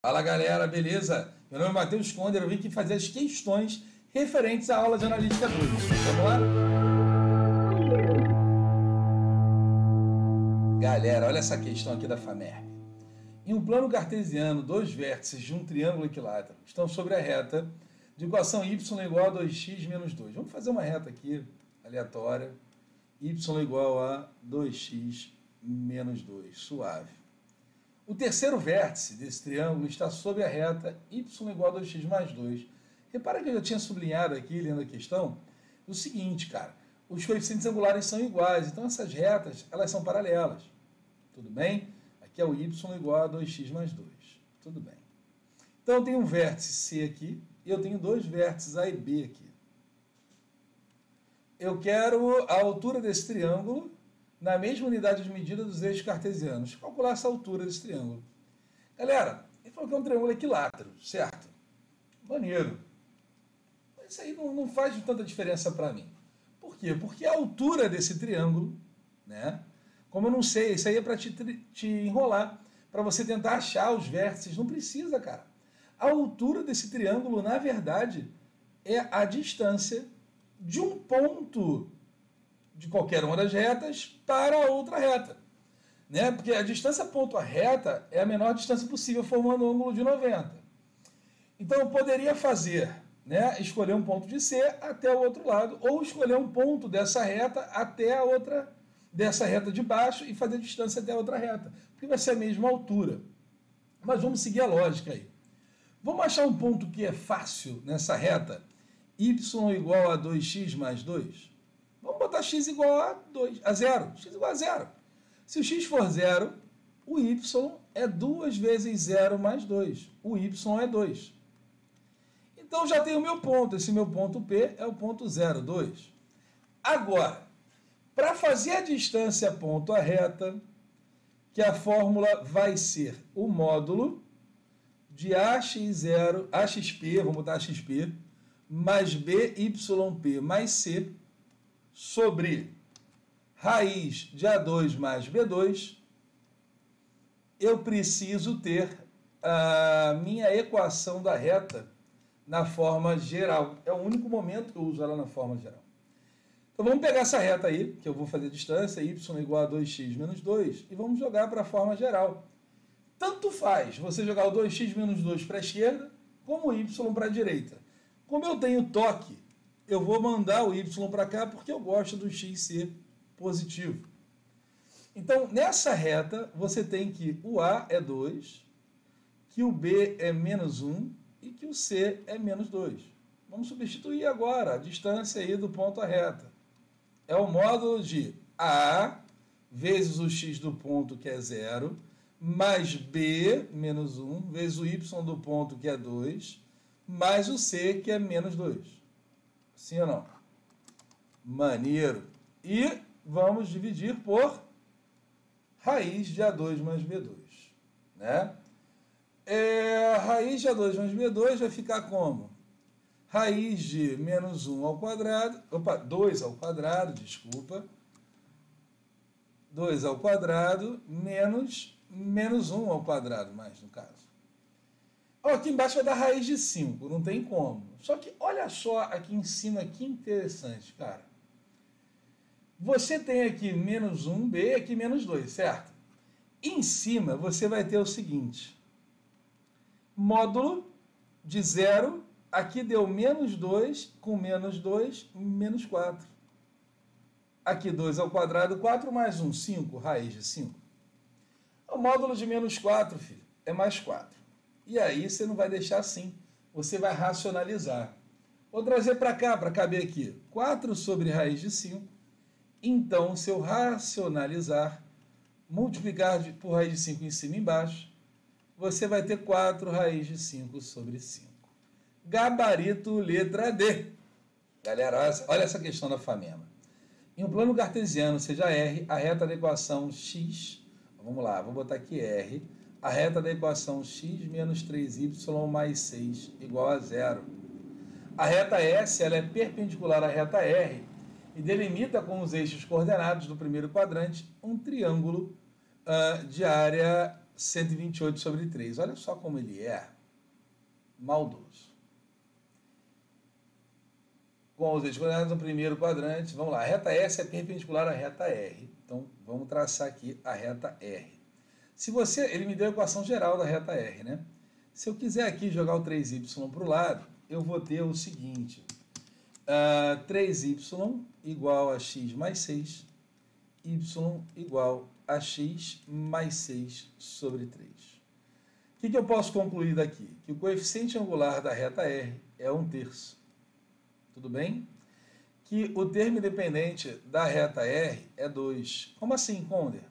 Fala galera, beleza? Meu nome é Matheus Conder, eu vim aqui fazer as questões referentes à aula de Analítica 2. Vamos lá? Galera, olha essa questão aqui da FAMERP. Em um plano cartesiano, dois vértices de um triângulo equilátero estão sobre a reta de equação y igual a 2x menos 2. Vamos fazer uma reta aqui, aleatória. Y igual a 2x menos 2, suave. O terceiro vértice desse triângulo está sobre a reta y igual a 2x mais 2. Repara que eu já tinha sublinhado aqui, lendo a questão, o seguinte, cara, os coeficientes angulares são iguais, então essas retas, elas são paralelas. Tudo bem? Aqui é o y igual a 2x mais 2. Tudo bem. Então eu tenho um vértice C aqui e eu tenho dois vértices A e B aqui. Eu quero a altura desse triângulo na mesma unidade de medida dos eixos cartesianos. Calcular essa altura desse triângulo. Galera, ele falou que é um triângulo equilátero, certo? Maneiro. Mas isso aí não faz tanta diferença para mim. Por quê? Porque a altura desse triângulo, né? Como eu não sei, isso aí é para te enrolar, para você tentar achar os vértices. Não precisa, cara. A altura desse triângulo, na verdade, é a distância de um ponto de qualquer uma das retas para a outra reta, né? Porque a distância ponto a reta é a menor distância possível, formando um ângulo de 90. Então eu poderia fazer, né, escolher um ponto de C até o outro lado, ou escolher um ponto dessa reta até a outra, dessa reta de baixo, e fazer a distância até a outra reta, porque vai ser a mesma altura. Mas vamos seguir a lógica aí. Vamos achar um ponto que é fácil nessa reta, y igual a 2x mais 2. Vamos botar x igual a 0. X igual a 0. Se o x for 0, o y é 2 vezes 0 mais 2. O y é 2. Então já tenho o meu ponto. Esse meu ponto P é o ponto 0, 2. Agora, para fazer a distância ponto a reta, que a fórmula vai ser o módulo de AXP, vamos botar AXP, mais BYP mais C, sobre raiz de A2 mais B2, eu preciso ter a minha equação da reta na forma geral. É o único momento que eu uso ela na forma geral. Então vamos pegar essa reta aí, que eu vou fazer a distância, y igual a 2x menos 2, e vamos jogar para a forma geral. Tanto faz você jogar o 2x menos 2 para a esquerda, como o y para a direita. Como eu tenho toque, eu vou mandar o y para cá porque eu gosto do x ser positivo. Então, nessa reta, você tem que o A é 2, que o B é menos 1 e que o C é menos 2. Vamos substituir agora a distância aí do ponto à reta. É o módulo de A vezes o x do ponto, que é 0, mais B, menos 1, vezes o y do ponto, que é 2, mais o C, que é menos 2. Sim ou não? Maneiro. E vamos dividir por raiz de A2 mais B2. Né? Raiz de A2 mais B2 vai ficar como? Raiz de menos 1 ao quadrado, 2 ao quadrado, desculpa. 2 ao quadrado menos 1 ao quadrado, mais no caso. Aqui embaixo vai dar raiz de 5, não tem como. Só que olha só aqui em cima, que interessante, cara. Você tem aqui menos 1b, aqui menos 2, certo? Em cima você vai ter o seguinte. Módulo de 0, aqui deu menos 2, com menos 2, menos 4. Aqui 2 ao quadrado, 4 mais 1, 5, raiz de 5. O módulo de menos 4, filho, é mais 4. E aí você não vai deixar assim, você vai racionalizar. Vou trazer para cá, para caber aqui, 4 sobre raiz de 5. Então, se eu racionalizar, multiplicar por raiz de 5 em cima e embaixo, você vai ter 4 raiz de 5 sobre 5. Gabarito letra D. Galera, olha essa questão da FAMEMA. Em um plano cartesiano, seja R, a reta da equação x, vamos lá, vou botar aqui R, a reta da equação x menos 3y mais 6 igual a 0. A reta S ela é perpendicular à reta R e delimita com os eixos coordenados do primeiro quadrante um triângulo de área 128 sobre 3. Olha só como ele é maldoso. Com os eixos coordenados no primeiro quadrante, vamos lá, a reta S é perpendicular à reta R. Então, vamos traçar aqui a reta R. Se você, ele me deu a equação geral da reta R, né? Se eu quiser aqui jogar o 3y para o lado, eu vou ter o seguinte, 3y igual a x mais 6, y igual a x mais 6 sobre 3. O que eu posso concluir daqui? Que o coeficiente angular da reta R é 1/3. Tudo bem? Que o termo independente da reta R é 2. Como assim, Conder?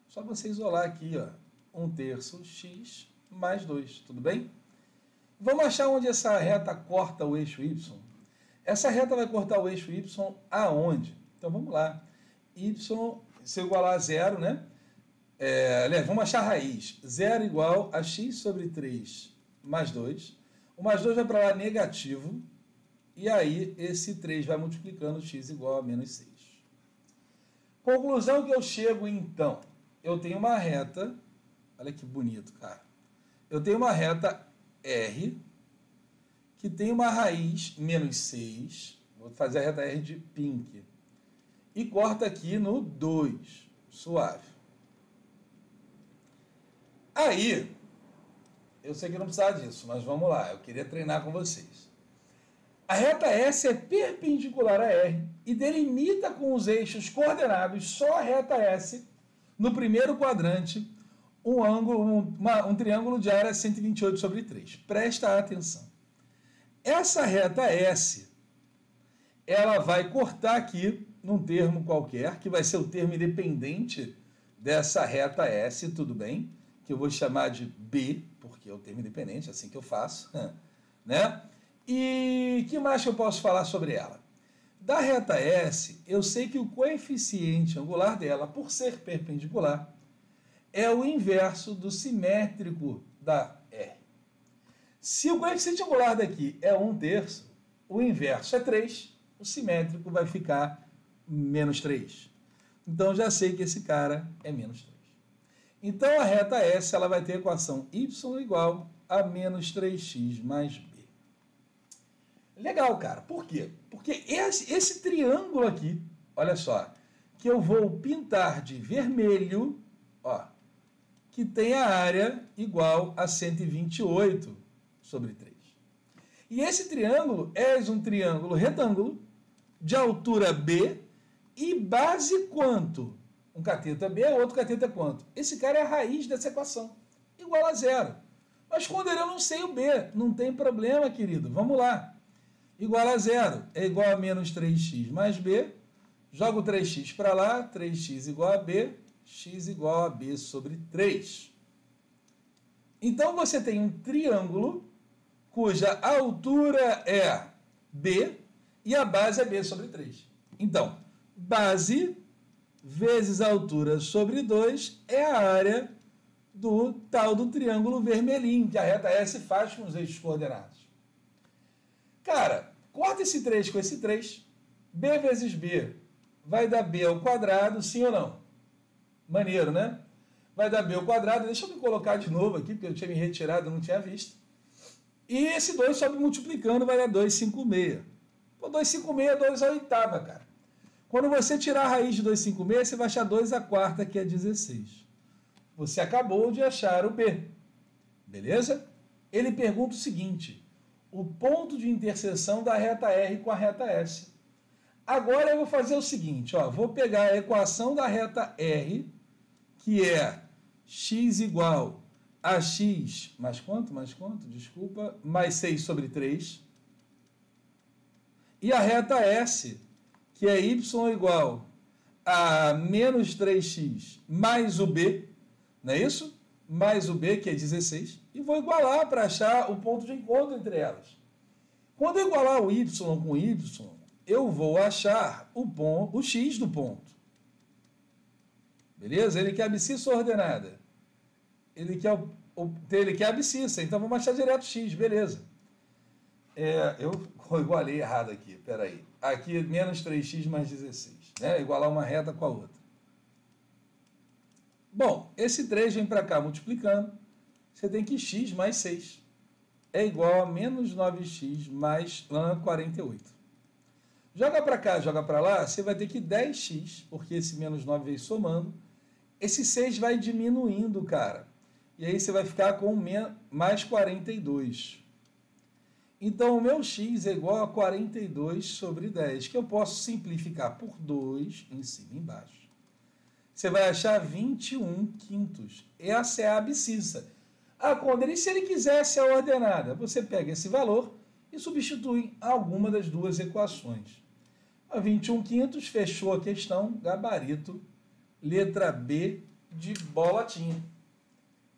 Só você isolar aqui, ó, 1/3 x mais 2. Tudo bem? Vamos achar onde essa reta corta o eixo y. Essa reta vai cortar o eixo y aonde? Então vamos lá. Y, se eu igualar a 0, né? Aliás, vamos achar a raiz. 0 igual a x sobre 3 mais 2. O mais 2 vai para lá negativo. E aí, esse 3 vai multiplicando x igual a menos 6. Conclusão que eu chego, então. Eu tenho uma reta, olha que bonito, cara. Eu tenho uma reta R, que tem uma raiz menos 6. Vou fazer a reta R de pink. E corta aqui no 2. Suave. Aí, eu sei que não precisava disso, mas vamos lá. Eu queria treinar com vocês. A reta S é perpendicular a R e delimita com os eixos coordenados só a reta S no primeiro quadrante um triângulo de área 128 sobre 3. Presta atenção. Essa reta S, ela vai cortar aqui num termo qualquer, que vai ser o termo independente dessa reta S, tudo bem? Que eu vou chamar de B, porque é o termo independente, assim que eu faço, né? E que mais que eu posso falar sobre ela? Da reta S, eu sei que o coeficiente angular dela, por ser perpendicular, é o inverso do simétrico da R. Se o coeficiente angular daqui é 1/3, o inverso é 3, o simétrico vai ficar menos 3. Então, já sei que esse cara é menos 3. Então, a reta S ela vai ter a equação y igual a menos 3x mais b. Legal, cara. Por quê? Porque esse triângulo aqui, olha só, que eu vou pintar de vermelho, ó, que tem a área igual a 128 sobre 3. E esse triângulo é um triângulo retângulo de altura B e base quanto? Um cateto é B, outro cateto é quanto? Esse cara é a raiz dessa equação, igual a 0. Mas quando eu não sei o B, não tem problema, querido. Vamos lá. Igual a 0 é igual a menos 3x mais b. Jogo 3x para lá, 3x igual a b, x igual a b sobre 3. Então, você tem um triângulo cuja altura é b e a base é b sobre 3. Então, base vezes a altura sobre 2 é a área do tal do triângulo vermelhinho, que a reta S faz com os eixos coordenados. Cara, corta esse 3 com esse 3. B vezes B vai dar B ao quadrado, sim ou não? Maneiro, né? Vai dar B ao quadrado. Deixa eu me colocar de novo aqui, porque eu tinha me retirado, eu não tinha visto. E esse 2 sobe multiplicando, vai dar 256. Pô, 256 é 2 à oitava, cara. Quando você tirar a raiz de 256, você vai achar 2 à quarta, que é 16. Você acabou de achar o B. Beleza? Ele pergunta o seguinte: o ponto de interseção da reta R com a reta S. Agora eu vou fazer o seguinte, ó, vou pegar a equação da reta R, que é x igual a x, mais quanto? Desculpa, mais 6 sobre 3. E a reta S, que é y igual a menos 3x mais o b, não é isso? Mais o b, que é 16, e vou igualar para achar o ponto de encontro entre elas. Quando eu igualar o y com o y, eu vou achar o x do ponto. Beleza? Ele quer abscissa ordenada. Ele quer abscissa, então vamos achar direto x, beleza. Eu igualei errado aqui, peraí. Aqui menos 3x mais 16, né? Igualar uma reta com a outra. Bom, esse 3 vem para cá multiplicando, você tem que x mais 6 é igual a menos 9x mais 48. Joga para cá, joga para lá, você vai ter que 10x, porque esse menos 9 veio somando. Esse 6 vai diminuindo, cara. E aí você vai ficar com mais 42. Então, o meu x é igual a 42 sobre 10, que eu posso simplificar por 2 em cima e embaixo. Você vai achar 21 quintos. Essa é a abscissa. Ah, Conder, e se ele quisesse a ordenada? Você pega esse valor e substitui alguma das duas equações. A 21 quintos, fechou a questão, gabarito, letra B de bolotinha.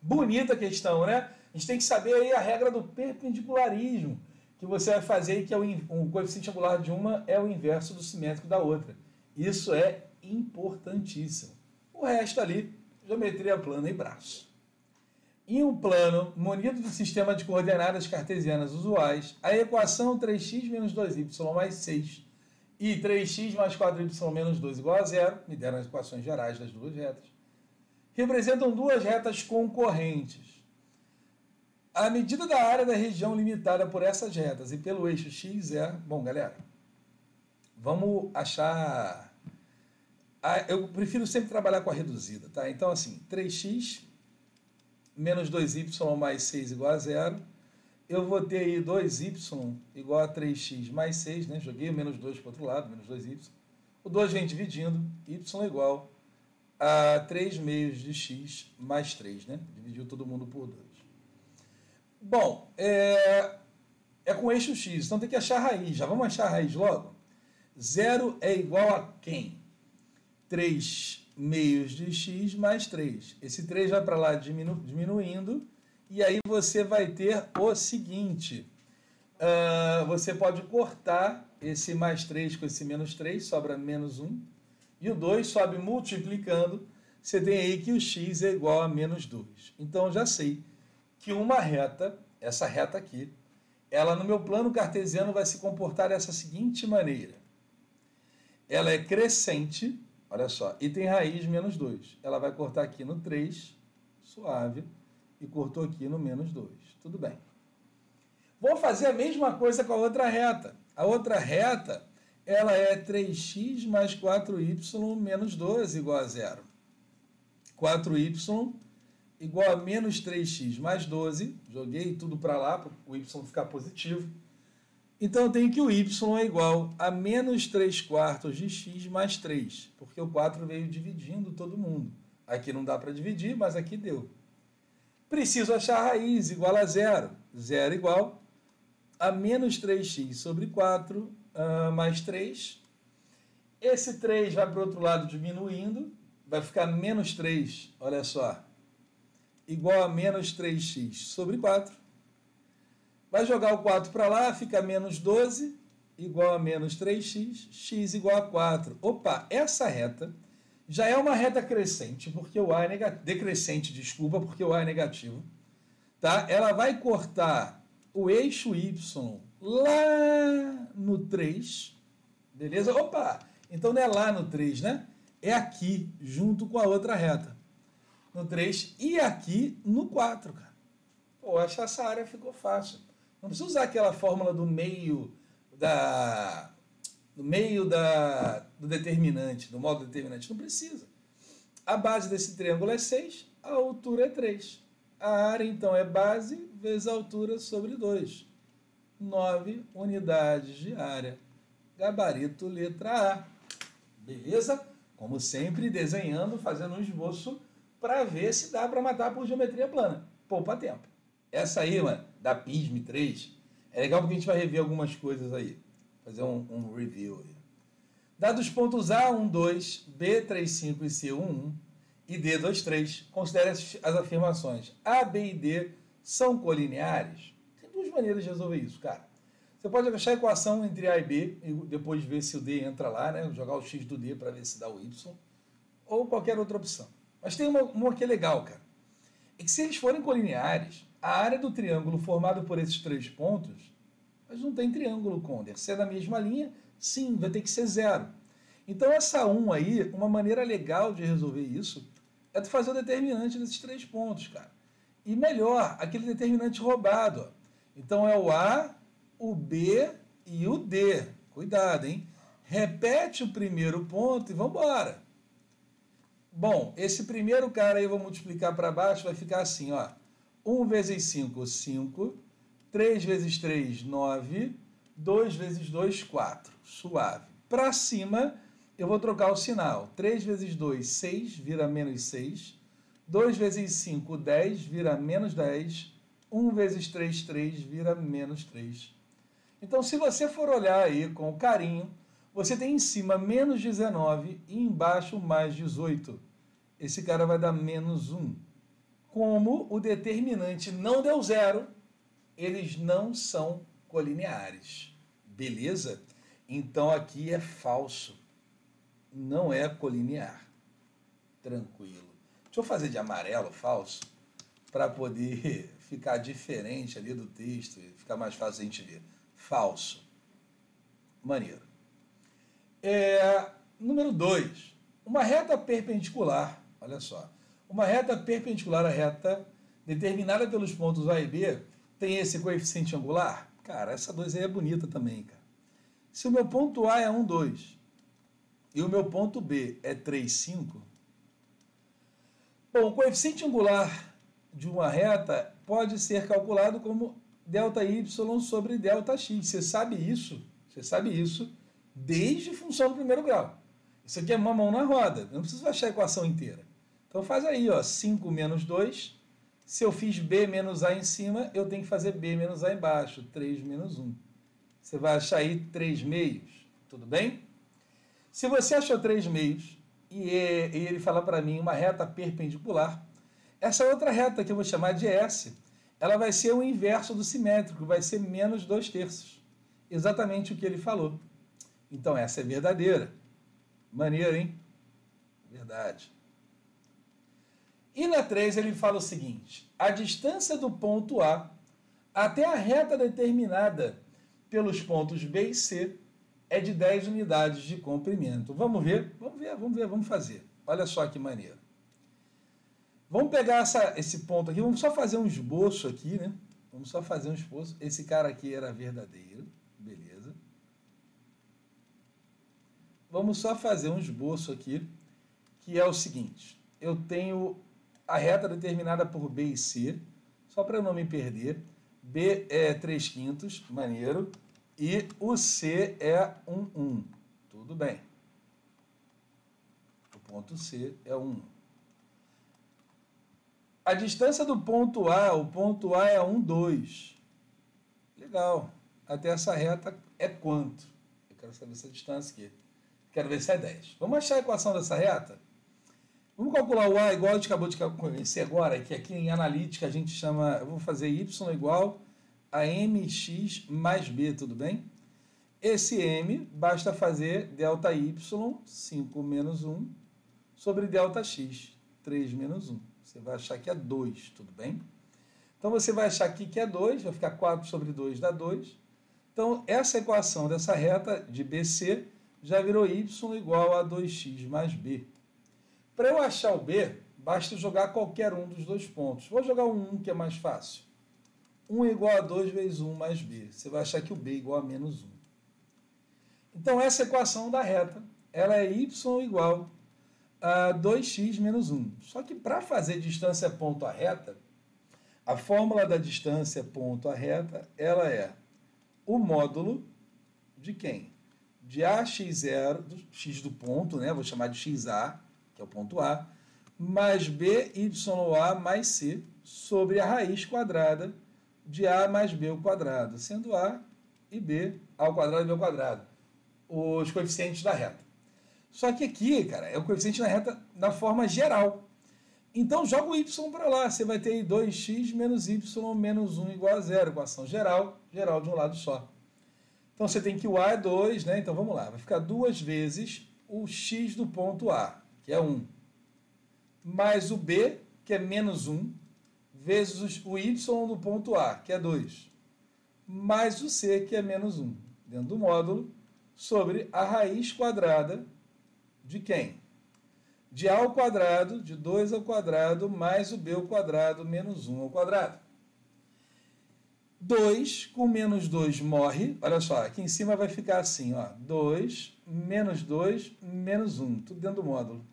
Bonita a questão, né? A gente tem que saber aí a regra do perpendicularismo, que você vai fazer, que é o coeficiente angular de uma é o inverso do simétrico da outra. Isso é importantíssimo. O resto ali, geometria plana e braço. Em um plano munido do sistema de coordenadas cartesianas usuais, a equação 3x menos 2y mais 6 e 3x mais 4y menos 2 igual a zero, me deram as equações gerais das duas retas, representam duas retas concorrentes. A medida da área da região limitada por essas retas e pelo eixo x é... Bom, galera, vamos achar... Eu prefiro sempre trabalhar com a reduzida, tá? Então, assim, 3x menos 2y mais 6 igual a zero. Eu vou ter aí 2y igual a 3x mais 6, né? Joguei o menos 2 para o outro lado, menos 2y. O 2 vem dividindo, y igual a 3 meios de x mais 3, né? Dividiu todo mundo por 2. Bom, é com eixo x, então tem que achar a raiz. Já vamos achar a raiz logo? 0 é igual a quem? 3 meios de x mais 3. Esse 3 vai para lá diminuindo, e aí você vai ter o seguinte, você pode cortar esse mais 3 com esse menos 3, sobra menos 1, e o 2 sobe multiplicando, você tem aí que o x é igual a menos 2. Então, eu já sei que uma reta, essa reta aqui, ela no meu plano cartesiano vai se comportar dessa seguinte maneira. Ela é crescente, olha só, e tem raiz menos 2. Ela vai cortar aqui no 3, suave, e cortou aqui no menos 2. Tudo bem. Vou fazer a mesma coisa com a outra reta. A outra reta, ela é 3x mais 4y menos 12 igual a zero. 4y igual a menos 3x mais 12. Joguei tudo para lá, para o y ficar positivo. Então, eu tenho que o y é igual a menos 3 quartos de x mais 3, porque o 4 veio dividindo todo mundo. Aqui não dá para dividir, mas aqui deu. Preciso achar a raiz igual a zero. Zero igual a menos 3x sobre 4 mais 3. Esse 3 vai para o outro lado diminuindo, vai ficar menos 3, olha só, igual a menos 3x sobre 4. Vai jogar o 4 para lá, fica menos 12, igual a menos 3x, x igual a 4. Opa, essa reta já é uma reta crescente, porque o A é negativo. Decrescente, desculpa, porque o A é negativo. Tá? Ela vai cortar o eixo y lá no 3, beleza? Opa, então não é lá no 3, né? É aqui, junto com a outra reta. No 3 e aqui no 4, cara. Pô, acho que essa área ficou fácil. Não precisa usar aquela fórmula do meio do determinante, do modo determinante. Não precisa. A base desse triângulo é 6, a altura é 3. A área, então, é base vezes a altura sobre 2. 9 unidades de área. Gabarito, letra A. Beleza? Como sempre, desenhando, fazendo um esboço para ver se dá para matar por geometria plana. Poupa tempo. Essa aí, mano, da PISM 3, é legal porque a gente vai rever algumas coisas aí. Fazer um review aí. Dados pontos A, 1, 2, B, 3, 5 e C, 1, 1 e D, 2, 3, considere as afirmações A, B e D são colineares. Tem duas maneiras de resolver isso, cara. Você pode achar a equação entre A e B e depois ver se o D entra lá, né? Jogar o x do D para ver se dá o y. Ou qualquer outra opção. Mas tem uma que é legal, cara. É que se eles forem colineares, a área do triângulo formado por esses 3 pontos, mas não tem triângulo, Conder. Se é da mesma linha, sim, vai ter que ser 0. Então, essa 1 aí, uma maneira legal de resolver isso, é tu fazer o determinante desses 3 pontos, cara. E melhor, aquele determinante roubado. Ó. Então é o A, o B e o D. Cuidado, hein? Repete o primeiro ponto e vamos embora. Bom, esse primeiro cara aí eu vou multiplicar para baixo, vai ficar assim, ó. 1 vezes 5, 5. 3 vezes 3, 9. 2 vezes 2, 4. Suave. Para cima, eu vou trocar o sinal. 3 vezes 2, 6, vira menos 6. 2 vezes 5, 10, vira menos 10. 1 vezes 3, 3, vira menos 3. Então, se você for olhar aí com carinho, você tem em cima menos 19 e embaixo mais 18. Esse cara vai dar menos 1. Como o determinante não deu zero, eles não são colineares. Beleza? Então aqui é falso. Não é colinear. Tranquilo. Deixa eu fazer de amarelo falso para poder ficar diferente ali do texto e ficar mais fácil a gente ver. Falso. Maneiro. Número 2. Uma reta perpendicular, olha só, uma reta perpendicular à reta determinada pelos pontos A e B tem esse coeficiente angular? Cara, essa 2 aí é bonita também, cara. Se o meu ponto A é 1, 2 e o meu ponto B é 3, 5, bom, o coeficiente angular de uma reta pode ser calculado como ΔY sobre ΔX. Você sabe isso desde função do primeiro grau. Isso aqui é uma mão na roda, eu não preciso achar a equação inteira. Então faz aí, ó, 5 menos 2. Se eu fiz B menos A em cima, eu tenho que fazer B menos A embaixo, 3 menos 1. Você vai achar aí 3 meios, tudo bem? Se você achou 3 meios e ele fala para mim uma reta perpendicular, essa outra reta que eu vou chamar de S, ela vai ser o inverso do simétrico, vai ser menos 2 terços. Exatamente o que ele falou. Então essa é verdadeira. Maneiro, hein? Verdade. E na 3 ele fala o seguinte: a distância do ponto A até a reta determinada pelos pontos B e C é de 10 unidades de comprimento. Vamos ver? Vamos fazer. Olha só que maneiro. Vamos pegar esse ponto aqui, vamos só fazer um esboço aqui, né? Vamos só fazer um esboço. Esse cara aqui era verdadeiro, beleza. Vamos só fazer um esboço aqui, que é o seguinte. Eu tenho a reta determinada por B e C, só para eu não me perder. B é 3/5, maneiro. E o C é 1, 1. Tudo bem. O ponto C é 1. A distância do ponto A, o ponto A é 1, 2. Legal. Até essa reta é quanto? Eu quero saber essa distância aqui. Quero ver se é 10. Vamos achar a equação dessa reta? Vamos calcular o A igual a gente acabou de conhecer agora, que aqui em analítica a gente chama, eu vou fazer Y igual a mx mais b, tudo bem? Esse m, basta fazer ΔY, 5 menos 1, sobre ΔX, 3 menos 1. Você vai achar que é 2, tudo bem? Então você vai achar aqui que é 2, vai ficar 4 sobre 2 dá 2. Então essa equação dessa reta de BC já virou y igual a 2x mais b. Para eu achar o b, basta jogar qualquer um dos dois pontos. Vou jogar um 1, que é mais fácil. 1 igual a 2 vezes 1 mais b. Você vai achar que o b é igual a menos 1. Então essa equação da reta, ela é y igual a 2x menos 1. Só que para fazer distância ponto à reta, a fórmula da distância ponto à reta, ela é o módulo de quem? De AX0, x do ponto, né? Vou chamar de XA, que é o ponto A, mais BYA mais C, sobre a raiz quadrada de A mais B ao quadrado, sendo A e B ao quadrado e B ao quadrado, os coeficientes da reta. Só que aqui, cara, é o coeficiente da reta na forma geral. Então, joga o y para lá. Você vai ter aí 2x menos y menos 1 igual a 0. Equação geral, geral de um lado só. Então, você tem que o a é 2, né? Então, vamos lá. Vai ficar 2 vezes o x do ponto A, que é 1, mais o b, que é menos 1, vezes o y do ponto A, que é 2, mais o c, que é menos 1, dentro do módulo, sobre a raiz quadrada de quem? de a ao quadrado, de 2 ao quadrado, mais o b ao quadrado, menos 1 ao quadrado. 2 com menos 2 morre. Olha só, aqui em cima vai ficar assim, ó, 2, menos 1, tudo dentro do módulo.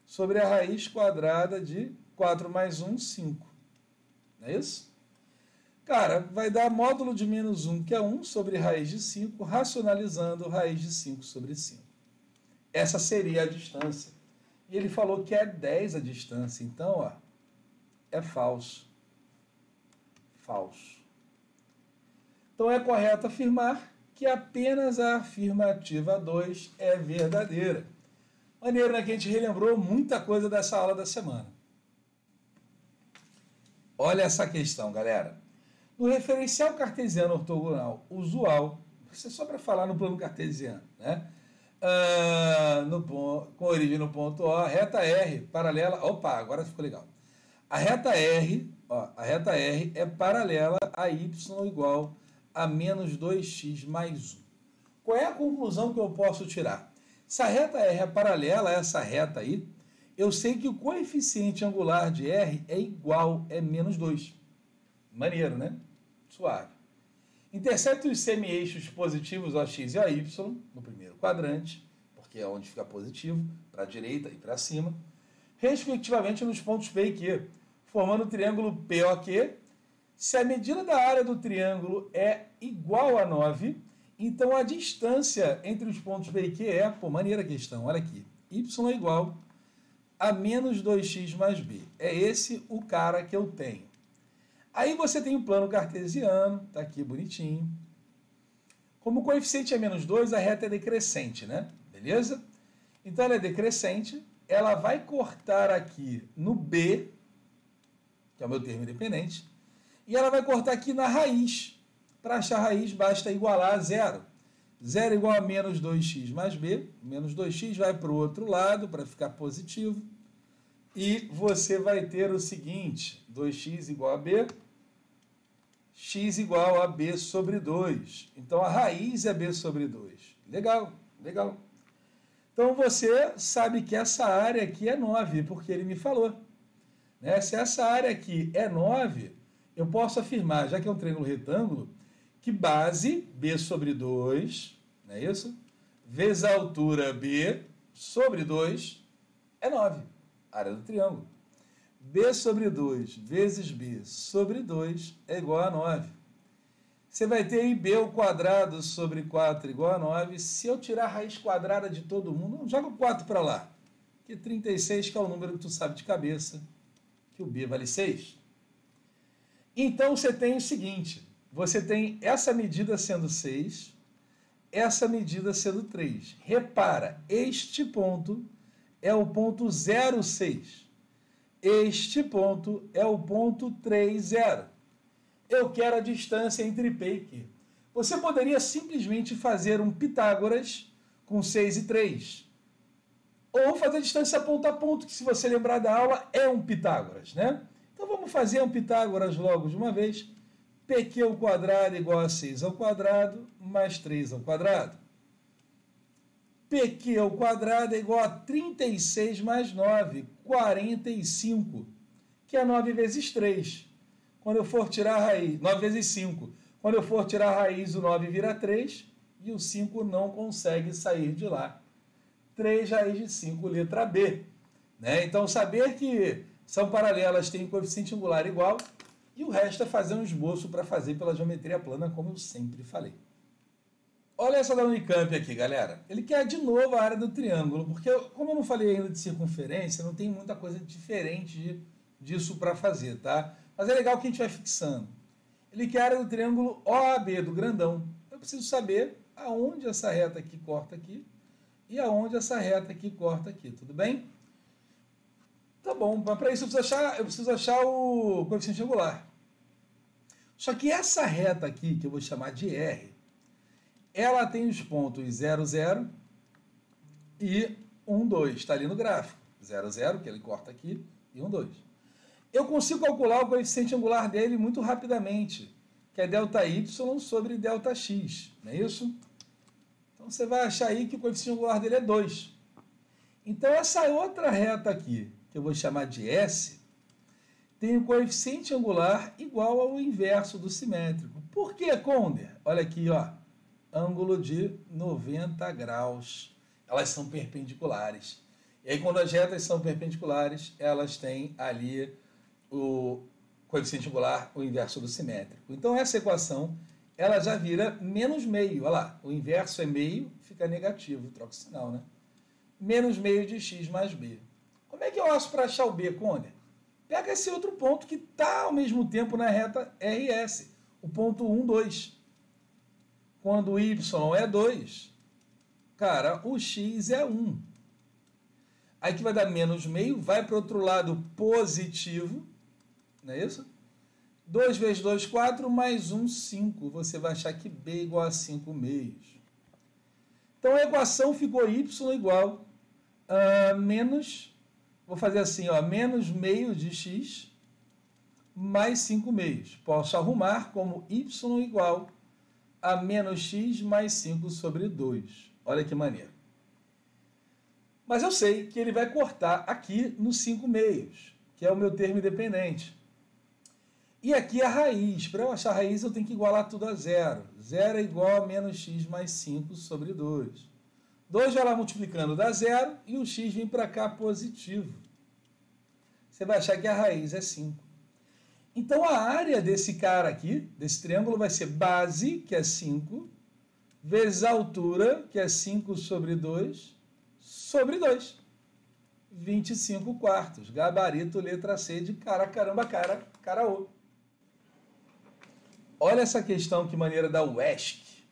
Sobre a raiz quadrada de 4 mais 1, 5. Não é isso? Cara, vai dar módulo de menos 1, que é 1, sobre raiz de 5, racionalizando raiz de 5 sobre 5. Essa seria a distância. E ele falou que é 10 a distância. Então, ó, é falso. Falso. Então, é correto afirmar que apenas a afirmativa 2 é verdadeira. Maneiro, né? Que a gente relembrou muita coisa dessa aula da semana. Olha essa questão, galera. No referencial cartesiano ortogonal usual, isso é só para falar no plano cartesiano, né? Com origem no ponto O, a reta R paralela... Opa, agora ficou legal. A reta R é paralela a y igual a menos 2x mais 1. Qual é a conclusão que eu posso tirar? Se a reta R é paralela a essa reta aí, eu sei que o coeficiente angular de R é igual, é menos 2. Maneiro, né? Suave. Intercepta os semi-eixos positivos OX e OY, no primeiro quadrante, porque é onde fica positivo, para a direita e para cima, respectivamente nos pontos P e Q, formando o triângulo POQ. Se a medida da área do triângulo é igual a 9, então a distância entre os pontos P e Q é, pô, maneira a questão, olha aqui, y é igual a menos 2x mais b. É esse o cara que eu tenho. Aí você tem o plano cartesiano, tá aqui bonitinho. Como o coeficiente é menos 2, a reta é decrescente, né? Beleza? Então ela é decrescente, ela vai cortar aqui no B, que é o meu termo independente, e ela vai cortar aqui na raiz. Para achar a raiz, basta igualar a zero. Zero igual a menos 2x mais b. Menos 2x vai para o outro lado, para ficar positivo. E você vai ter o seguinte, 2x igual a b, x igual a b sobre 2. Então, a raiz é b sobre 2. Legal, legal. Então, você sabe que essa área aqui é 9, porque ele me falou. Né? Se essa área aqui é 9, eu posso afirmar, já que é um triângulo retângulo, que base b sobre 2, não é isso? Vezes a altura b sobre 2 é 9, área do triângulo. B sobre 2 vezes b sobre 2 é igual a 9. Você vai ter aí b ao quadrado sobre 4 igual a 9. Se eu tirar a raiz quadrada de todo mundo, joga o 4 para lá. Que 36, que é o número que tu sabe de cabeça, que o b vale 6. Então, você tem o seguinte, você tem essa medida sendo 6, essa medida sendo 3. Repara, este ponto é o ponto 0,6. Este ponto é o ponto 3,0. Eu quero a distância entre P e Q. Você poderia simplesmente fazer um Pitágoras com 6 e 3. Ou fazer a distância ponto a ponto, que se você lembrar da aula, é um Pitágoras, né? Então vamos fazer um Pitágoras logo de uma vez. PQ ao quadrado igual a 6 ao quadrado, mais 3 ao quadrado. PQ ao quadrado é igual a 36 mais 9, 45, que é 9 vezes 3. Quando eu for tirar a raiz, 9 vezes 5. Quando eu for tirar a raiz, o 9 vira 3 e o 5 não consegue sair de lá. 3 raiz de 5, letra B. Né? Então, saber que são paralelas, têm coeficiente angular igual, e o resto é fazer um esboço para fazer pela geometria plana, como eu sempre falei. Olha essa da Unicamp aqui, galera. Ele quer de novo a área do triângulo, porque como eu não falei ainda de circunferência, não tem muita coisa diferente disso para fazer, tá? Mas é legal que a gente vai fixando. Ele quer a área do triângulo OAB, do grandão. Eu preciso saber aonde essa reta aqui corta aqui e aonde essa reta aqui corta aqui, tudo bem? Tá bom, mas para isso eu preciso achar o coeficiente angular. Só que essa reta aqui, que eu vou chamar de R, ela tem os pontos 0, 0 e 1, 2. Está ali no gráfico. 0, 0, que ele corta aqui, e 1, 2. Eu consigo calcular o coeficiente angular dele muito rapidamente, que é ΔY sobre ΔX. Não é isso? Então você vai achar aí que o coeficiente angular dele é 2. Então, essa outra reta aqui, que eu vou chamar de S, tem um coeficiente angular igual ao inverso do simétrico. Por que, Conder? Olha aqui, ó, ângulo de 90 graus. Elas são perpendiculares. E aí, quando as retas são perpendiculares, elas têm ali o coeficiente angular, o inverso do simétrico. Então, essa equação, ela já vira menos meio. Olha lá, o inverso é meio, fica negativo, troca o sinal, né? Menos meio de x mais b. Como é que eu faço para achar o b, Conder? Pega esse outro ponto que está ao mesmo tempo na reta RS, o ponto 1, 2. Quando o y é 2, cara, o x é 1. Aí que vai dar menos meio, vai para o outro lado positivo, não é isso? 2 vezes 2, 4, mais 1, 5. Você vai achar que b igual a 5 meios. Então a equação ficou y igual a menos, vou fazer assim, ó, menos meio de x mais 5 meios. Posso arrumar como y igual a menos x mais 5 sobre 2. Olha que maneiro. Mas eu sei que ele vai cortar aqui nos 5 meios, que é o meu termo independente. E aqui a raiz. Para eu achar a raiz, eu tenho que igualar tudo a zero. Zero é igual a menos x mais 5 sobre 2. 2 vai lá multiplicando dá zero e o x vem para cá positivo. Você vai achar que a raiz é 5. Então a área desse cara aqui, desse triângulo, vai ser base, que é 5, vezes a altura, que é 5 sobre 2, sobre 2. 25 quartos. Gabarito, letra C de cara, caramba, cara, caraô. Olha essa questão, que maneira da UESC.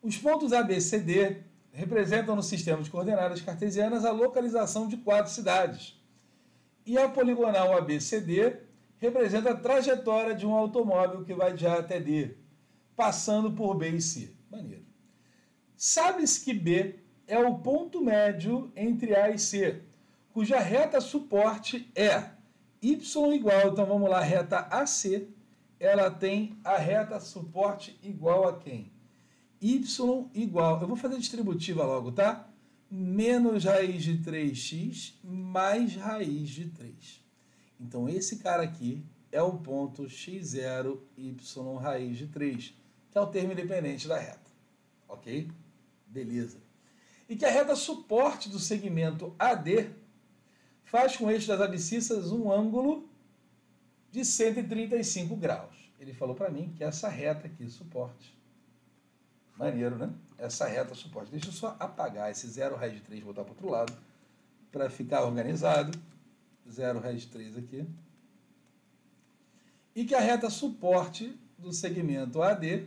Os pontos A, B, C, D representam no sistema de coordenadas cartesianas a localização de 4 cidades. E a poligonal ABCD representa a trajetória de um automóvel que vai de A até D, passando por B e C. Maneiro. Sabe-se que B é o ponto médio entre A e C, cuja reta suporte é y igual, então vamos lá, reta AC, ela tem a reta suporte igual a quem? Y igual, eu vou fazer distributiva logo, tá? Menos raiz de 3x mais raiz de 3. Então, esse cara aqui é o ponto x0, y raiz de 3, que é o termo independente da reta. Ok? Beleza. E que a reta suporte do segmento AD faz com o eixo das abscissas um ângulo de 135 graus. Ele falou para mim que essa reta aqui, suporte. Maneiro, né? Essa reta suporte. Deixa eu só apagar esse 0 raiz de 3 e botar para o outro lado, para ficar organizado. 0 raiz de 3 aqui. E que a reta suporte do segmento AD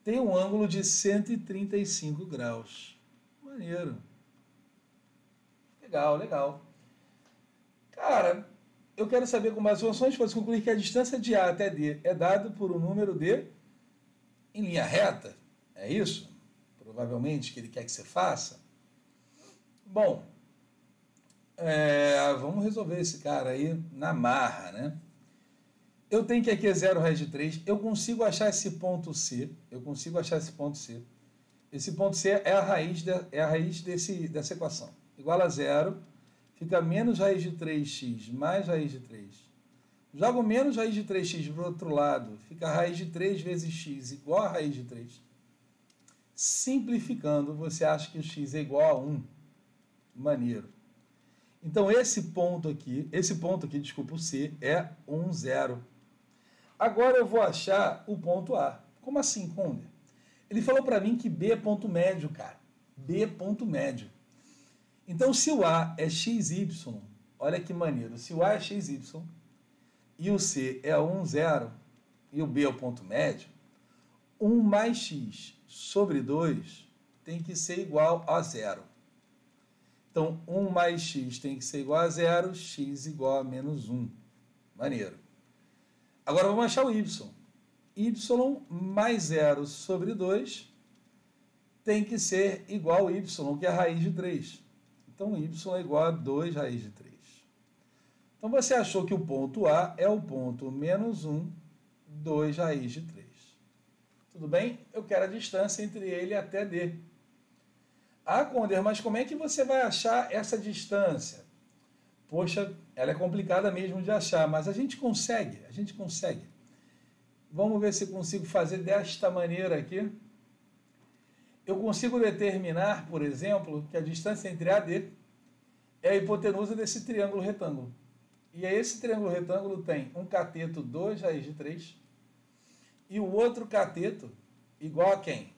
tem um ângulo de 135 graus. Maneiro. Legal, legal. Cara, eu quero saber como as funções podem concluir que a distância de A até D é dada por um número de em linha reta. É isso? Provavelmente que ele quer que você faça. Bom, vamos resolver esse cara aí na marra, né? Eu tenho que aqui é 0 raiz de 3. Eu consigo achar esse ponto C. Esse ponto C é a raiz, dessa equação. Igual a 0. Fica menos raiz de 3x mais raiz de 3. Jogo menos raiz de 3x para o outro lado. Fica raiz de 3 vezes x igual a raiz de 3. Simplificando, você acha que o x é igual a 1. Maneiro. Então, esse ponto aqui, desculpa, o C, é 1, 0. Agora eu vou achar o ponto A. Como assim, Conder? Ele falou para mim que B é ponto médio, cara. B é ponto médio. Então, se o A é xy, olha que maneiro. Se o A é xy e o C é 1, 0 e o B é o ponto médio, 1 mais x sobre 2 tem que ser igual a 0. Então, 1 mais x tem que ser igual a 0, x igual a menos 1. Maneiro. Agora vamos achar o y. Y mais 0 sobre 2 tem que ser igual a y, que é a raiz de 3. Então, y é igual a 2 raiz de 3. Então, você achou que o ponto A é o ponto menos 1, 2 raiz de 3. Tudo bem? Eu quero a distância entre ele até D. Ah, Conder, mas como é que você vai achar essa distância? Poxa, ela é complicada mesmo de achar, mas a gente consegue, a gente consegue. Vamos ver se eu consigo fazer desta maneira aqui. Eu consigo determinar, por exemplo, que a distância entre AD é a hipotenusa desse triângulo retângulo. E aí esse triângulo retângulo tem um cateto 2 raiz de 3 e o outro cateto igual a quem?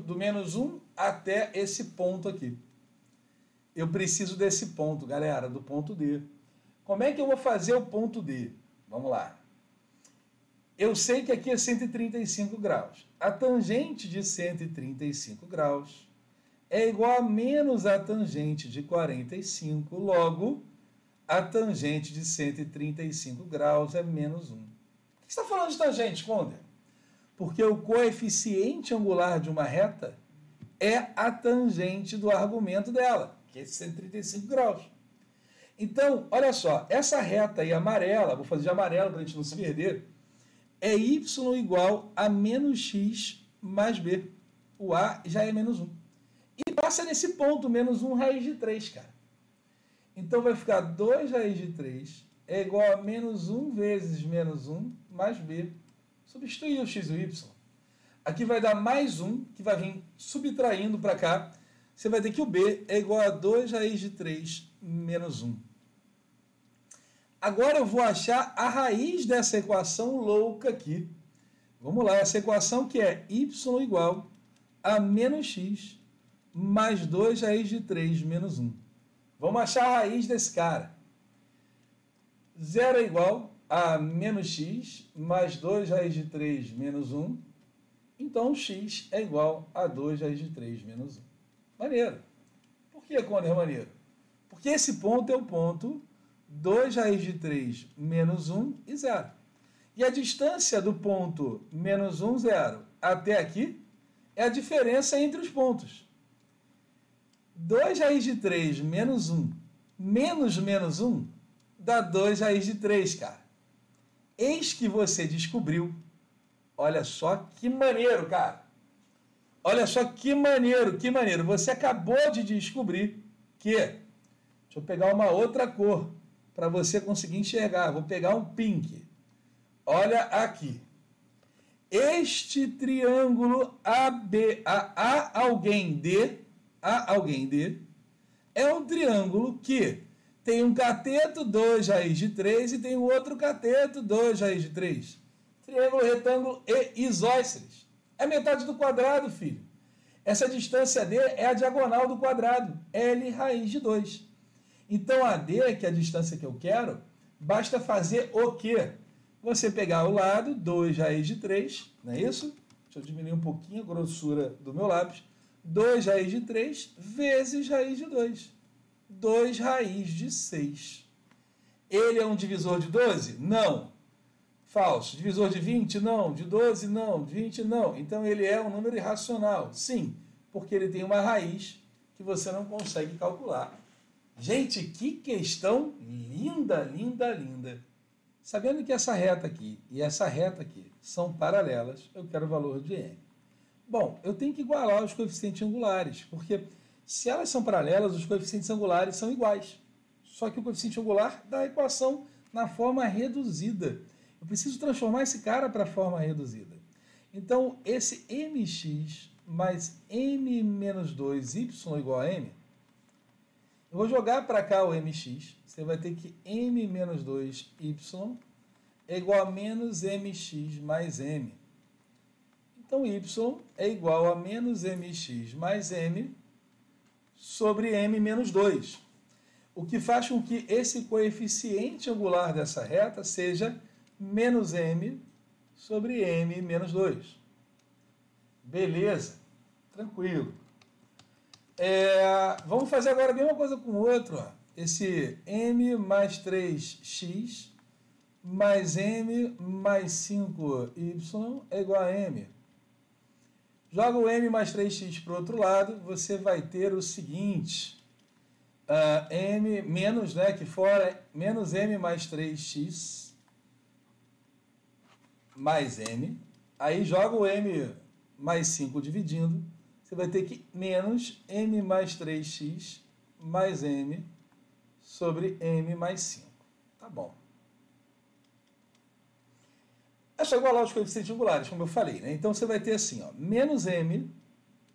Do menos 1 até esse ponto aqui. Eu preciso desse ponto, galera, do ponto D. Como é que eu vou fazer o ponto D? Vamos lá. Eu sei que aqui é 135 graus. A tangente de 135 graus é igual a menos a tangente de 45, logo, a tangente de 135 graus é menos 1. Por que você está falando de tangente, Conder? Porque o coeficiente angular de uma reta é a tangente do argumento dela, que é 135 graus. Então, olha só, essa reta aí amarela, vou fazer de amarelo para a gente não se perder, é y igual a menos x mais b. O a já é menos 1. E passa nesse ponto, menos 1 raiz de 3, cara. Então vai ficar 2 raiz de 3 é igual a menos 1 vezes menos 1 mais b. Substituir o x e o y. Aqui vai dar mais 1, que vai vir subtraindo para cá. Você vai ter que o b é igual a 2 raiz de 3 menos 1. Agora eu vou achar a raiz dessa equação louca aqui. Vamos lá, essa equação que é y igual a menos x mais 2 raiz de 3 menos 1. Vamos achar a raiz desse cara. 0 é igual a menos x mais 2 raiz de 3 menos 1. Então, x é igual a 2 raiz de 3 menos 1. Maneiro. Por que, Conder, maneiro? Porque esse ponto é o ponto 2 raiz de 3 menos 1 e 0. E a distância do ponto menos 1, 0 até aqui é a diferença entre os pontos. 2 raiz de 3 menos 1 menos menos 1 dá 2 raiz de 3, cara. Eis que você descobriu. Olha só que maneiro, cara. Olha só que maneiro, que maneiro. Você acabou de descobrir que... Deixa eu pegar uma outra cor para você conseguir enxergar. Vou pegar um pink. Olha aqui. Este triângulo AB, A alguém D, é um triângulo que tem um cateto 2 raiz de 3 e tem um outro cateto 2 raiz de 3. Triângulo, retângulo e isósceles. É metade do quadrado, filho. Essa distância D é a diagonal do quadrado, L raiz de 2. Então, a D, que é a distância que eu quero, basta fazer o quê? Você pegar o lado, 2 raiz de 3, não é isso? Deixa eu diminuir um pouquinho a grossura do meu lápis. 2 raiz de 3 vezes raiz de 2. 2 raiz de 6. Ele é um divisor de 12? Não. Falso. Divisor de 20? Não. De 12? Não. De 20? Não. Então, ele é um número irracional? Sim, porque ele tem uma raiz que você não consegue calcular. Gente, que questão linda, linda, linda. Sabendo que essa reta aqui e essa reta aqui são paralelas, eu quero o valor de m. Bom, eu tenho que igualar os coeficientes angulares, porque se elas são paralelas, os coeficientes angulares são iguais. Só que o coeficiente angular dá a equação na forma reduzida. Eu preciso transformar esse cara para a forma reduzida. Então, esse mx mais m menos 2y igual a m, eu vou jogar para cá o mx, você vai ter que m menos 2y é igual a menos mx mais m. Então, y é igual a menos mx mais m sobre m menos 2. O que faz com que esse coeficiente angular dessa reta seja menos m sobre m menos 2. Beleza, tranquilo. Vamos fazer agora a mesma coisa com o outro. Ó. Esse m mais 3x mais m mais 5y é igual a m. Joga o m mais 3x para o outro lado, você vai ter o seguinte... m menos, né, aqui fora, menos m mais 3x mais m. Aí joga o m mais 5 dividindo, você vai ter que menos m mais 3x mais m sobre m mais 5. Tá bom. É só igualar os coeficientes angulares, como eu falei, né? Então você vai ter assim, ó, menos m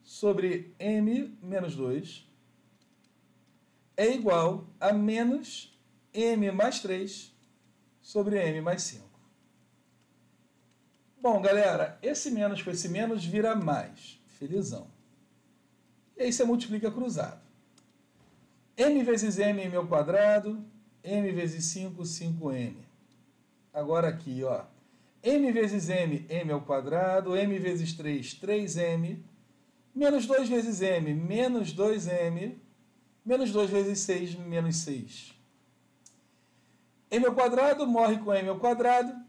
sobre m menos 2 é igual a menos m mais 3 sobre m mais 5. Bom, galera, esse menos com esse menos vira mais. Felizão. E aí você multiplica cruzado. M vezes m, m ao quadrado. M vezes 5, 5m. Agora aqui, ó. M vezes m, m ao quadrado. M vezes 3, 3m. Menos 2 vezes m, menos 2m. Menos 2 vezes 6, menos 6. M ao quadrado morre com m ao quadrado.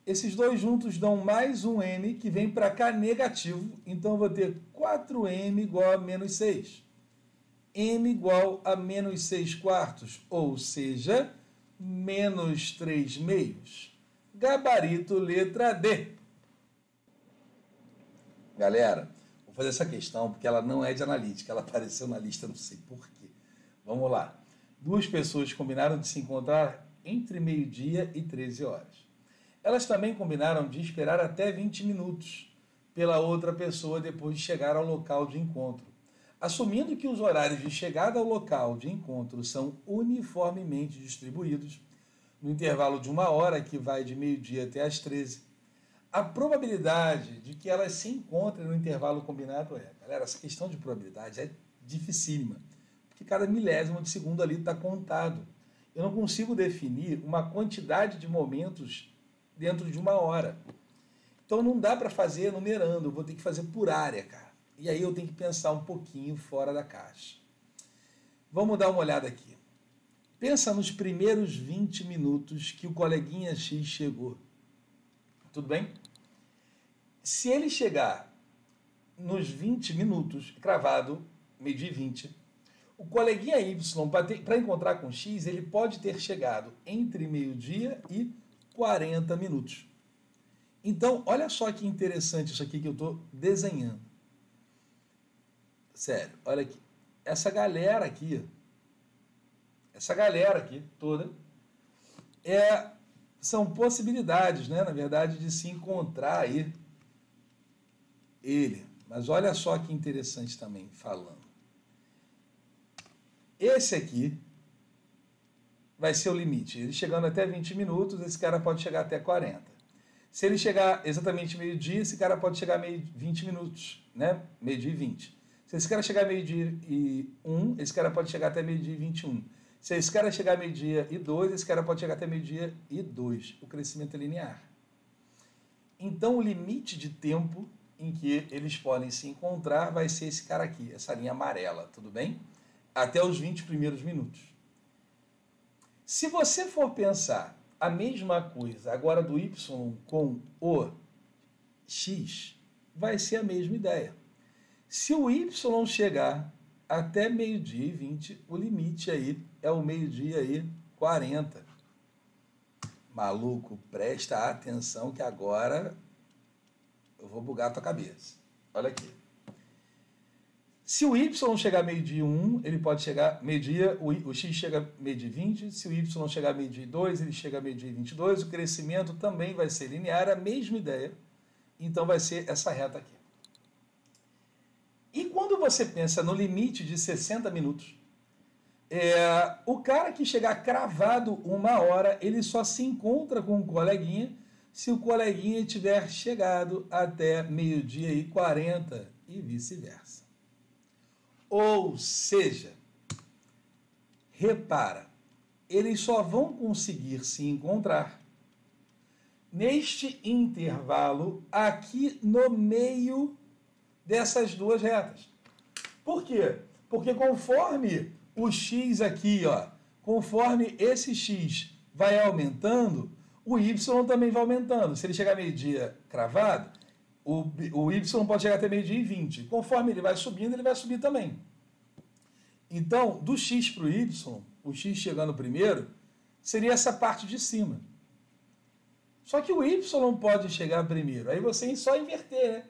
Esses dois juntos dão mais um m, que vem para cá negativo. Então, eu vou ter 4m igual a menos 6. M igual a menos 6 quartos, ou seja, menos 3 meios. Gabarito letra D. Galera, vou fazer essa questão porque ela não é de analítica. Ela apareceu na lista, não sei porquê. Vamos lá. Duas pessoas combinaram de se encontrar entre meio-dia e 13 horas. Elas também combinaram de esperar até 20 minutos pela outra pessoa depois de chegar ao local de encontro. Assumindo que os horários de chegada ao local de encontro são uniformemente distribuídos, no intervalo de 1 hora, que vai de meio-dia até as 13, a probabilidade de que elas se encontrem no intervalo combinado é... Galera, essa questão de probabilidade é dificílima, porque cada milésimo de segundo ali está contado. Eu não consigo definir uma quantidade de momentos dentro de 1 hora. Então não dá para fazer numerando, eu vou ter que fazer por área, cara. E aí eu tenho que pensar um pouquinho fora da caixa. Vamos dar uma olhada aqui. Pensa nos primeiros 20 minutos que o coleguinha X chegou. Tudo bem? Se ele chegar nos 20 minutos, cravado, meio-dia e 20, o coleguinha Y, para encontrar com X, ele pode ter chegado entre meio-dia e 40 minutos. Então, olha só que interessante isso aqui que eu estou desenhando. Sério, olha aqui. Essa galera aqui toda, são possibilidades, né, na verdade, de se encontrar aí ele. Mas olha só que interessante também falando. Esse aqui vai ser o limite. Ele chegando até 20 minutos, esse cara pode chegar até 40. Se ele chegar exatamente meio-dia, esse cara pode chegar a 20 minutos, né? Meio-dia e 20. Se esse cara chegar a meio-dia e 1, esse cara pode chegar até meio-dia e 21. Se esse cara chegar a meio-dia e 2, esse cara pode chegar até meio-dia e 2. O crescimento é linear. Então, o limite de tempo em que eles podem se encontrar vai ser esse cara aqui, essa linha amarela, tudo bem? Até os 20 primeiros minutos. Se você for pensar a mesma coisa agora do y com o x, vai ser a mesma ideia. Se o y chegar até meio-dia e 20, o limite aí é o meio-dia e 40. Maluco, presta atenção que agora eu vou bugar a tua cabeça. Olha aqui. Se o y chegar meio-dia 1, ele pode chegar meio-dia, o x chega meio-dia 20. Se o y chegar meio-dia 2, ele chega meio-dia 22. O crescimento também vai ser linear, a mesma ideia. Então vai ser essa reta aqui. E quando você pensa no limite de 60 minutos, o cara que chegar cravado 1 hora, ele só se encontra com o coleguinha se o coleguinha tiver chegado até meio-dia e 40 e vice-versa. Ou seja, repara, eles só vão conseguir se encontrar neste intervalo aqui no meio dessas duas retas. Por quê? Porque conforme o x aqui, ó, conforme esse x vai aumentando, o y também vai aumentando. Se ele chegar meio-dia cravado, o y pode chegar até meio-dia e 20. Conforme ele vai subindo, ele vai subir também. Então, do x para o y, o x chegando primeiro, seria essa parte de cima. Só que o y pode chegar primeiro. Aí você só inverter, né?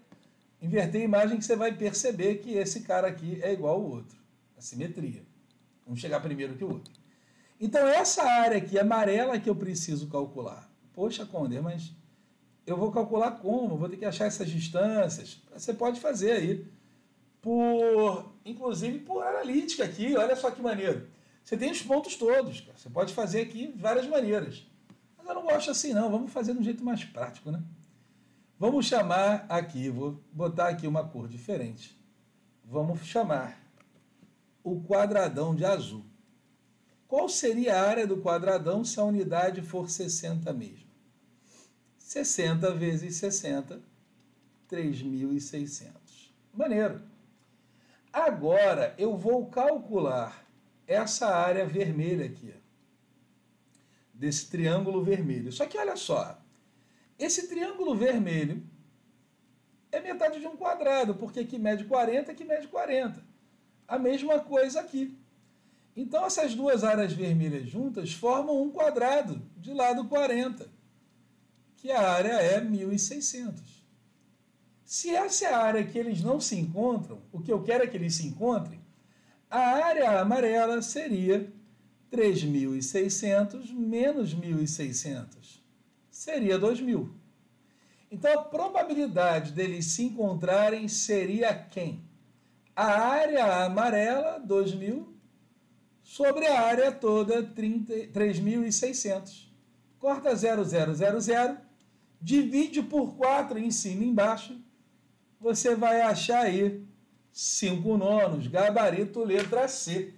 Inverter a imagem que você vai perceber que esse cara aqui é igual ao outro. A simetria. Um chegar primeiro que o outro. Então, essa área aqui amarela que eu preciso calcular. Poxa, Conder, mas eu vou calcular como? Vou ter que achar essas distâncias. Você pode fazer aí. Inclusive por analítica aqui. Olha só que maneiro. Você tem os pontos todos. Cara. Você pode fazer aqui de várias maneiras. Mas eu não gosto assim, não. Vamos fazer de um jeito mais prático, né? Vamos chamar aqui, vou botar aqui uma cor diferente. Vamos chamar o quadradão de azul. Qual seria a área do quadradão se a unidade for 60 mesmo? 60 vezes 60, 3.600. Maneiro. Agora, eu vou calcular essa área vermelha aqui, desse triângulo vermelho. Só que olha só, esse triângulo vermelho é metade de um quadrado, porque aqui mede 40, aqui mede 40. A mesma coisa aqui. Então, essas duas áreas vermelhas juntas formam um quadrado de lado 40, que a área é 1.600. Se essa é a área que eles não se encontram, o que eu quero é que eles se encontrem, a área amarela seria 3.600 menos 1.600. Seria 2.000. Então, a probabilidade deles se encontrarem seria quem? A área amarela, 2.000, sobre a área toda, 3.600. Corta 0, 0, 0, 0, divide por 4 em cima e embaixo, você vai achar aí 5 nonos, gabarito letra C.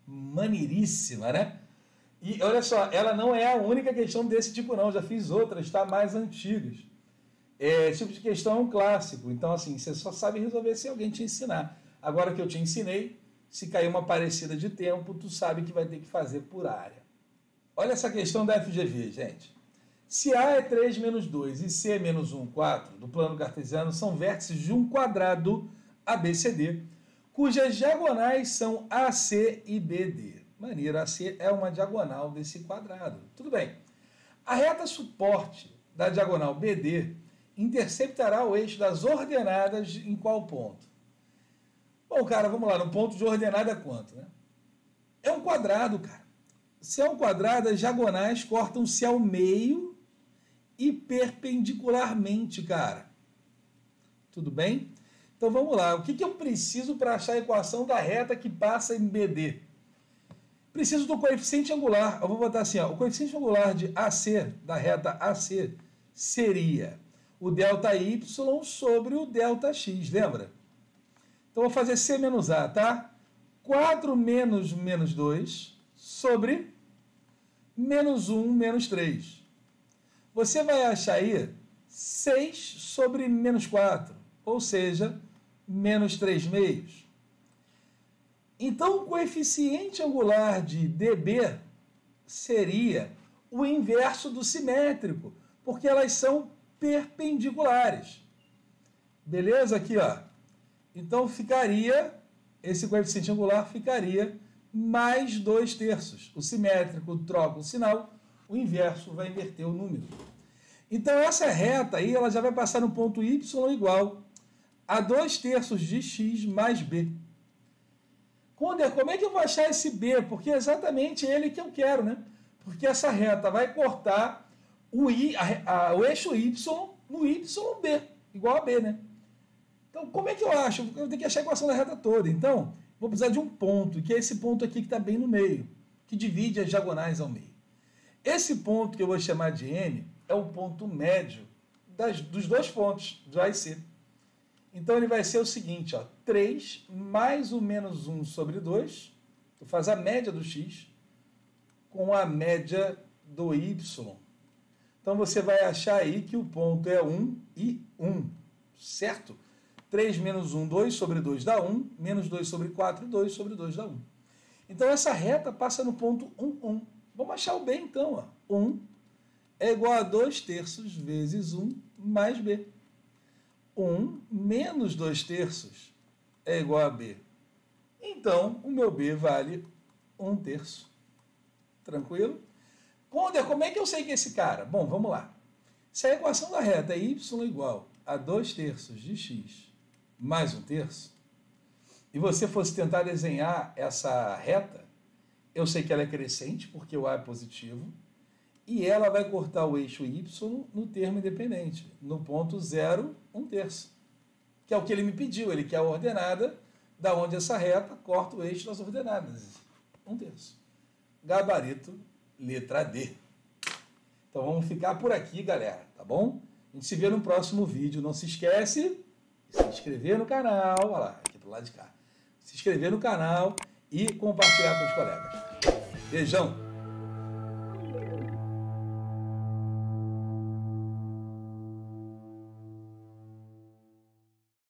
Maneiríssima, né? E olha só, ela não é a única questão desse tipo não, já fiz outras, tá? Mais antigas. Esse tipo de questão é um clássico, então assim, você só sabe resolver se alguém te ensinar. Agora que eu te ensinei, se cair uma parecida de tempo, tu sabe que vai ter que fazer por área. Olha essa questão da FGV, gente. Se A é 3 menos 2 e C é menos 1, 4, do plano cartesiano, são vértices de um quadrado ABCD, cujas diagonais são AC e BD. Maneiro, AC é uma diagonal desse quadrado. Tudo bem. A reta suporte da diagonal BD interceptará o eixo das ordenadas em qual ponto? Bom, cara, vamos lá. No ponto de ordenada é quanto, né? É um quadrado, cara. Se é um quadrado, as diagonais cortam-se ao meio e perpendicularmente, cara. Tudo bem? Então vamos lá. O que eu preciso para achar a equação da reta que passa em BD? Preciso do coeficiente angular. Eu vou botar assim, ó, o coeficiente angular de AC, da reta AC, seria o ΔY sobre o ΔX, lembra? Então vou fazer C menos A, tá? 4 menos menos 2 sobre menos 1 menos 3. Você vai achar aí 6 sobre menos 4, ou seja, menos 3 meios. Então, o coeficiente angular de DB seria o inverso do simétrico, porque elas são perpendiculares. Beleza? Aqui, ó. Então, esse coeficiente angular ficaria mais 2/3. O simétrico troca o sinal, o inverso vai inverter o número. Então, essa reta aí, ela já vai passar no ponto Y igual a 2/3 de x mais b. Conder, como é que eu vou achar esse B? Porque é exatamente ele que eu quero, né? Porque essa reta vai cortar o eixo Y no YB, igual a B, né? Então, como é que eu acho? Eu tenho que achar a equação da reta toda. Então, vou precisar de um ponto, que é esse ponto aqui que está bem no meio, que divide as diagonais ao meio. Esse ponto que eu vou chamar de N é o ponto médio dos dois pontos, de A e C. Então, ele vai ser o seguinte, ó, 3 mais o menos 1 sobre 2, tu faz a média do x com a média do y. Então, você vai achar aí que o ponto é 1 e 1, certo? 3 menos 1, 2 sobre 2 dá 1, menos 2 sobre 4, 2 sobre 2 dá 1. Então, essa reta passa no ponto 1, 1. Vamos achar o B, então. Ó. 1 é igual a 2/3 vezes 1 mais B. 1 menos 2/3 é igual a B. Então, o meu B vale 1/3. Tranquilo? Conder, como é que eu sei que é esse cara? Bom, vamos lá. Se a equação da reta é y igual a 2/3 de x mais 1/3, e você fosse tentar desenhar essa reta, eu sei que ela é crescente, porque o A é positivo, e ela vai cortar o eixo Y no termo independente, no ponto 0, 1/3, que é o que ele me pediu. Ele quer a ordenada da onde essa reta corta o eixo das ordenadas, 1/3. Gabarito, letra D. Então vamos ficar por aqui, galera, tá bom? A gente se vê no próximo vídeo. Não se esquece de se inscrever no canal, olha lá, aqui pro lado de cá. Se inscrever no canal e compartilhar com os colegas. Beijão!